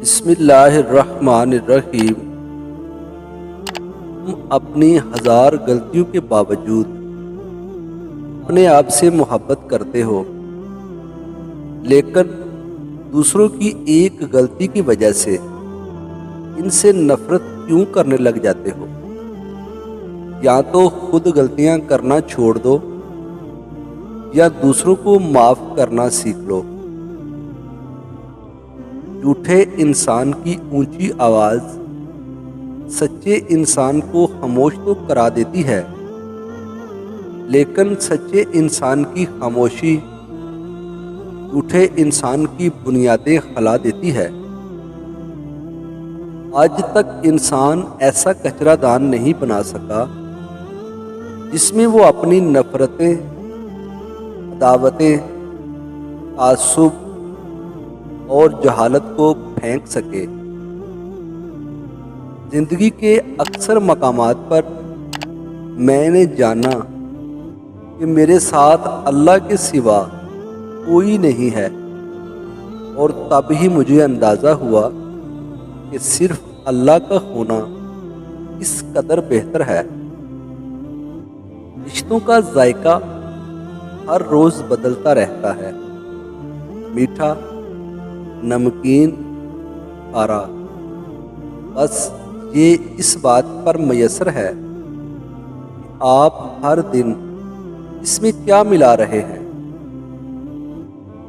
بسم اللہ الرحمن الرحیم۔ تم اپنی ہزار غلطیوں کے باوجود اپنے آپ سے محبت کرتے ہو، لیکن دوسروں کی ایک غلطی کی وجہ سے ان سے نفرت کیوں کرنے لگ جاتے ہو؟ یا تو خود غلطیاں کرنا چھوڑ دو یا دوسروں کو معاف کرنا سیکھ لو۔ جھوٹے انسان کی اونچی آواز سچے انسان کو خاموش تو کرا دیتی ہے، لیکن سچے انسان کی خاموشی جھوٹے انسان کی بنیادیں ہلا دیتی ہے۔ آج تک انسان ایسا کچرا دان نہیں بنا سکا جس میں وہ اپنی نفرتیں، عداوتیں، تعصب اور جہالت کو پھینک سکے۔ زندگی کے اکثر مقامات پر میں نے جانا کہ میرے ساتھ اللہ کے سوا کوئی نہیں ہے، اور تب ہی مجھے اندازہ ہوا کہ صرف اللہ کا ہونا اس قدر بہتر ہے۔ رشتوں کا ذائقہ ہر روز بدلتا رہتا ہے، میٹھا، نمکین، کھارا، بس یہ اس بات پر میسر ہے کہ آپ ہر دن اس میں کیا ملا رہے ہیں۔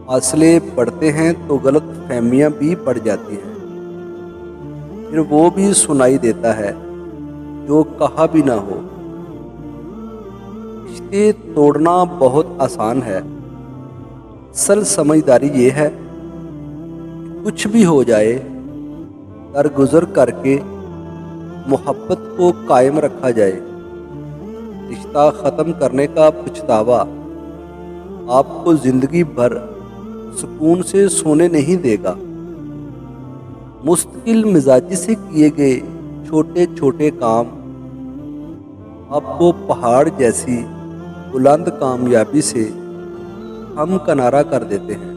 فاصلے بڑھتے ہیں تو غلط فہمیاں بھی بڑھ جاتی ہیں، پھر وہ بھی سنائی دیتا ہے جو کہا بھی نہ ہو۔ رشتے توڑنا بہت آسان ہے، اصل سمجھداری یہ ہے کچھ بھی ہو جائے، درگزر کر کے محبت کو قائم رکھا جائے۔ رشتہ ختم کرنے کا پچھتاوا آپ کو زندگی بھر سکون سے سونے نہیں دے گا۔ مستقل مزاجی سے کیے گئے چھوٹے چھوٹے کام آپ کو پہاڑ جیسی بلند کامیابی سے ہم کنارہ کر دیتے ہیں۔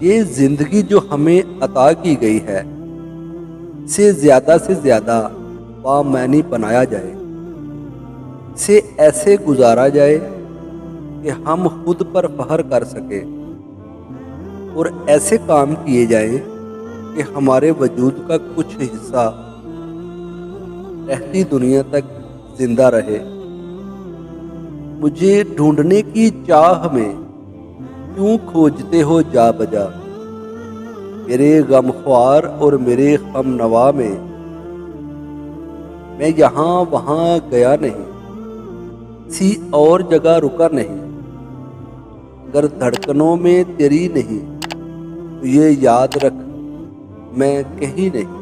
یہ زندگی جو ہمیں عطا کی گئی ہے، اسے زیادہ سے زیادہ بامعنی بنایا جائے، اسے ایسے گزارا جائے کہ ہم خود پر فخر کر سکیں، اور ایسے کام کیے جائیں کہ ہمارے وجود کا کچھ حصہ رہتی دنیا تک زندہ رہے۔ مجھے ڈھونڈنے کی چاہ میں کیوں کھوجتے ہو جا بجا، میرے غم خوار اور میرے غم نوا میں یہاں وہاں گیا نہیں، کسی اور جگہ رکا نہیں۔ اگر دھڑکنوں میں تیری نہیں تو یہ یاد رکھ میں کہیں نہیں۔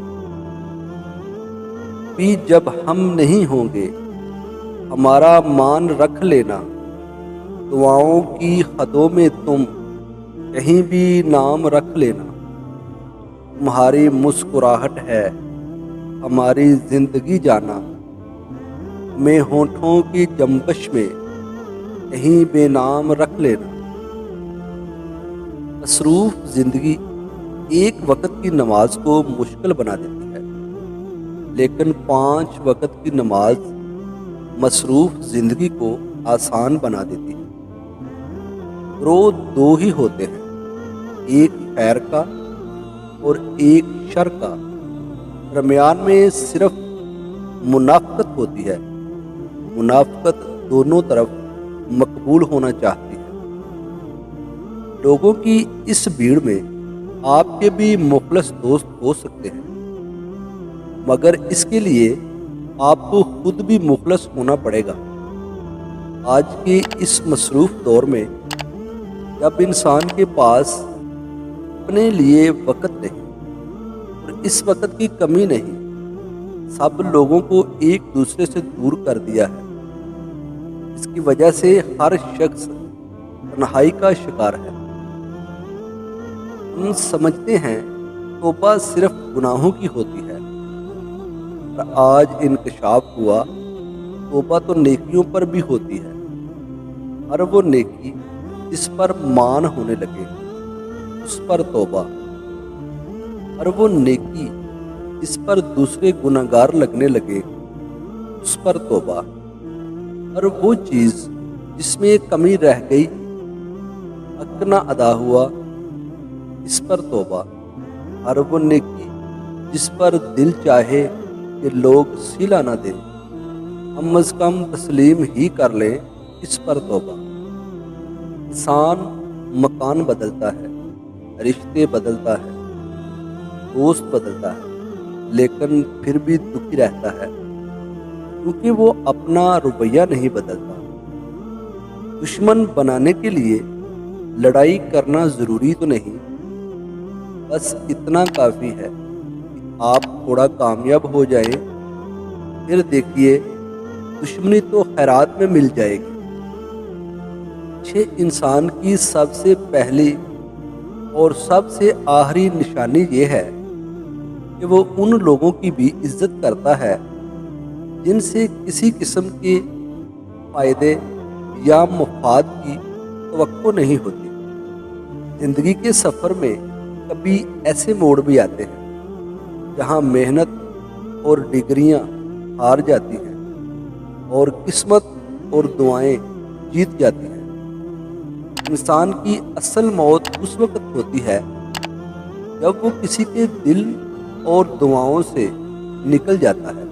بھی جب ہم نہیں ہوں گے ہمارا مان رکھ لینا، دعاؤں کی حدوں میں تم کہیں بھی نام رکھ لینا۔ تمہاری مسکراہٹ ہے ہماری زندگی جانا، میں ہونٹوں کی جنبش میں کہیں بے نام رکھ لینا۔ مصروف زندگی ایک وقت کی نماز کو مشکل بنا دیتی ہے، لیکن 5 وقت کی نماز مصروف زندگی کو آسان بنا دیتی ہے۔ روز 2 ہی ہوتے ہیں، ایک خیر کا اور ایک شر کا، درمیان میں صرف منافقت ہوتی ہے۔ منافقت دونوں طرف مقبول ہونا چاہتی ہے۔ لوگوں کی اس بھیڑ میں آپ کے بھی مخلص دوست ہو سکتے ہیں، مگر اس کے لیے آپ کو خود بھی مخلص ہونا پڑے گا۔ آج کے اس مصروف دور میں جب انسان کے پاس اپنے لیے وقت نہیں اور اس وقت کی کمی نہیں، سب لوگوں کو ایک دوسرے سے دور کر دیا ہے۔ اس کی وجہ سے ہر شخص تنہائی کا شکار ہے۔ ہم سمجھتے ہیں توبہ صرف گناہوں کی ہوتی ہے، اور آج انکشاف ہوا توبہ تو نیکیوں پر بھی ہوتی ہے۔ ہر وہ نیکی جس پر مان ہونے لگے اس پر توبہ۔ اور وہ نیکی جس پر دوسرے گنہگار لگنے لگے اس پر توبہ، اور وہ چیز جس میں کمی رہ گئی، حق نہ ادا ہوا، اس پر توبہ، اور وہ نیکی جس پر دل چاہے کہ لوگ صلہ نہ دیں، کم از کم تسلیم ہی کر لیں، اس پر توبہ۔ انسان مکان بدلتا ہے، رشتے بدلتا ہے، دوست بدلتا ہے، لیکن پھر بھی دکھی رہتا ہے کیونکہ وہ اپنا رویہ نہیں بدلتا۔ دشمن بنانے کے لیے لڑائی کرنا ضروری تو نہیں، بس اتنا کافی ہے کہ آپ تھوڑا کامیاب ہو جائیں، پھر دیکھیے دشمنی تو خیرات میں مل جائے گی۔ اچھے انسان کی سب سے پہلی اور سب سے آخری نشانی یہ ہے کہ وہ ان لوگوں کی بھی عزت کرتا ہے جن سے کسی قسم کے فائدے یا مفاد کی توقع نہیں ہوتی۔ زندگی کے سفر میں کبھی ایسے موڑ بھی آتے ہیں جہاں محنت اور ڈگریاں ہار جاتی ہیں اور قسمت اور دعائیں جیت جاتی ہیں۔ انسان کی اصل موت اس وقت ہوتی ہے جب وہ کسی کے دل اور دعاؤں سے نکل جاتا ہے۔